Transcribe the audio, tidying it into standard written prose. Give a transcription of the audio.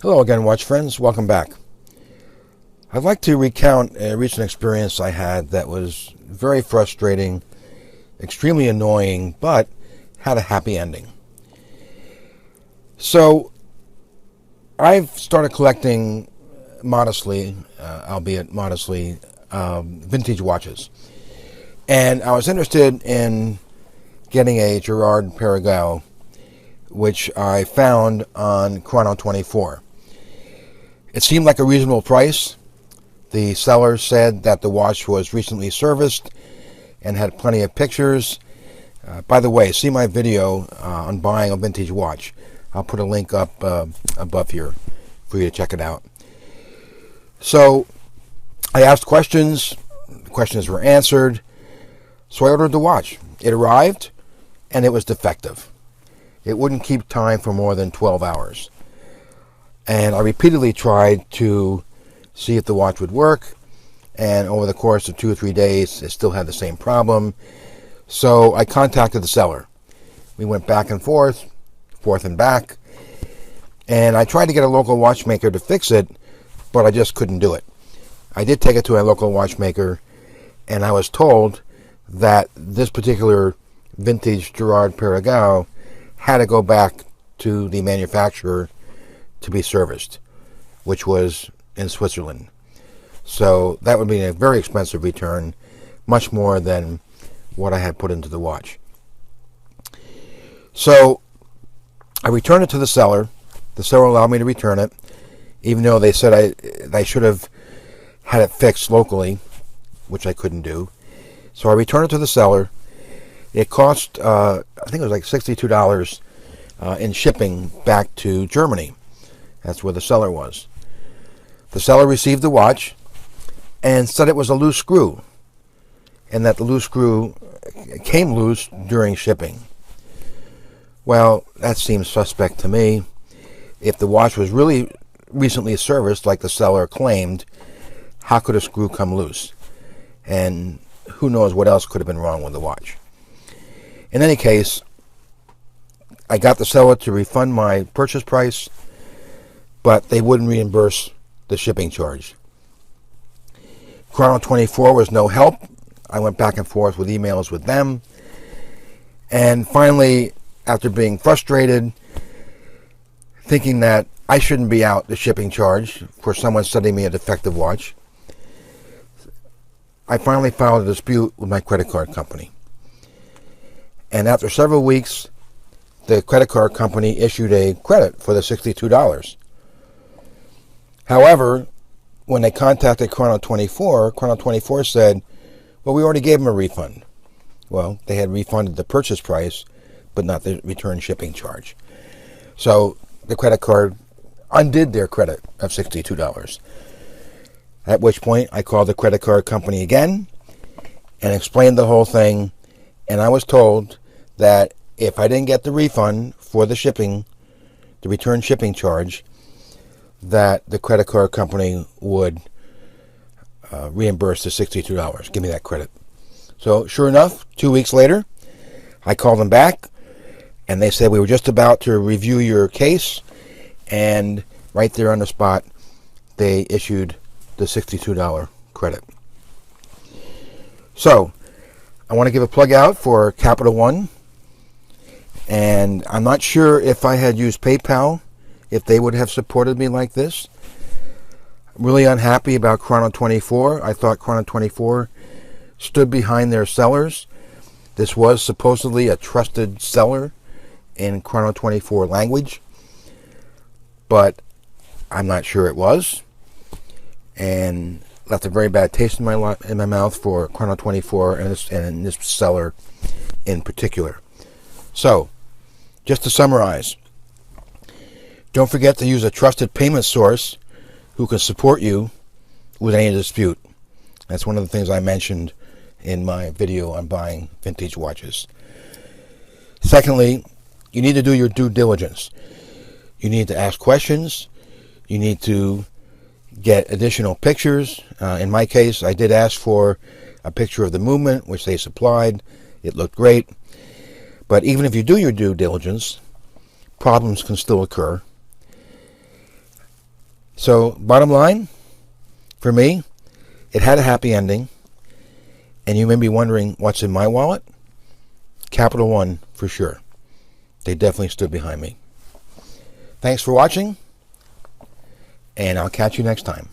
Hello again, watch friends. Welcome back. I'd like to recount a recent experience I had that was very frustrating, extremely annoying, but had a happy ending. So, I've started collecting modestly, albeit modestly, vintage watches. And I was interested in getting a Girard-Perregaux, which I found on Chrono24. It seemed like a reasonable price. The seller said that the watch was recently serviced and had plenty of pictures. By the way, see my video on buying a vintage watch. I'll put a link up above here for you to check it out. So I asked questions. The questions were answered. So I ordered the watch. It arrived, and it was defective. It wouldn't keep time for more than 12 hours. And I repeatedly tried to see if the watch would work, and over the course of 2 or 3 days, it still had the same problem. So I contacted the seller. We went back and forth and back, and I tried to get a local watchmaker to fix it, but I just couldn't do it. I did take it to a local watchmaker, and I was told that this particular vintage Girard-Perregaux had to go back to the manufacturer to be serviced, which was in Switzerland. So that would be a very expensive return, much more than what I had put into the watch. So I returned it to the seller. The seller allowed me to return it, even though they said I should have had it fixed locally, which I couldn't do. So I returned it to the seller. It cost, I think it was like $62 in shipping back to Germany. That's where the seller was. The seller received the watch and said it was a loose screw, and that the loose screw came loose during shipping. Well, that seems suspect to me. If the watch was really recently serviced, like the seller claimed, how could a screw come loose? And who knows what else could have been wrong with the watch. In any case, I got the seller to refund my purchase price, but they wouldn't reimburse the shipping charge. Chrono24 was no help. I went back and forth with emails with them. And finally, after being frustrated, thinking that I shouldn't be out the shipping charge for someone sending me a defective watch, I finally filed a dispute with my credit card company. And after several weeks, the credit card company issued a credit for the $62. However, when they contacted Chrono24 said, well, we already gave them a refund. Well, they had refunded the purchase price, but not the return shipping charge. So the credit card undid their credit of $62. At which point, I called the credit card company again and explained the whole thing, and I was told that if I didn't get the refund for the shipping, the return shipping charge, that the credit card company would reimburse the $62. Give me that credit. So sure enough, 2 weeks later, I called them back, and they said we were just about to review your case, and right there on the spot, they issued the $62 credit. So I want to give a plug out for Capital One, and I'm not sure if I had used PayPal, if they would have supported me like this. I'm really unhappy about Chrono24. I thought Chrono24 stood behind their sellers. This was supposedly a trusted seller in Chrono24 language, but I'm not sure it was, and left a very bad taste in my mouth for Chrono24 and this seller in particular. So, just to summarize, don't forget to use a trusted payment source who can support you with any dispute. That's one of the things I mentioned in my video on buying vintage watches. Secondly, you need to do your due diligence. You need to ask questions. You need to get additional pictures. In my case, I did ask for a picture of the movement, which they supplied. It looked great. But even if you do your due diligence, problems can still occur. So, bottom line, for me, it had a happy ending. And you may be wondering what's in my wallet. Capital One, for sure. They definitely stood behind me. Thanks for watching, and I'll catch you next time.